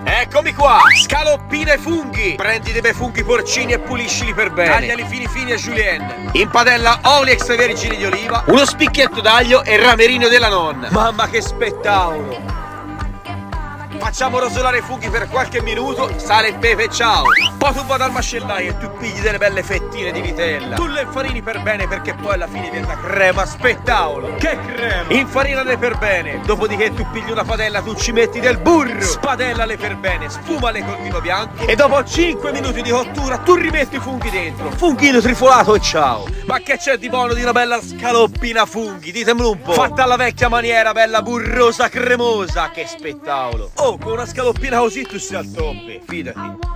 Eccomi qua, scaloppine ai funghi. Prendi dei bei funghi porcini e puliscili per bene. Tagliali fini fini a julienne. In padella oli extravergini di oliva, uno spicchietto d'aglio e il ramerino della nonna. Mamma che spettacolo! Facciamo rosolare i funghi per qualche minuto, sale e pepe e ciao. Poi tu vado al macellaio e tu pigli delle belle fettine di vitella. Tu le infarini per bene perché poi alla fine viene la crema spettacolo. Che crema! Infarinale per bene. Dopodiché tu pigli una padella, tu ci metti del burro. Spadellale per bene, sfumale col vino bianco. E dopo 5 minuti di cottura tu rimetti i funghi dentro. Funghino trifolato e ciao. Ma che c'è di buono di una bella scaloppina funghi? Ditemelo un po'. Fatta alla vecchia maniera, bella burrosa cremosa. Che spettacolo. Oh, con una scaloppina così tu sei al top, fidati.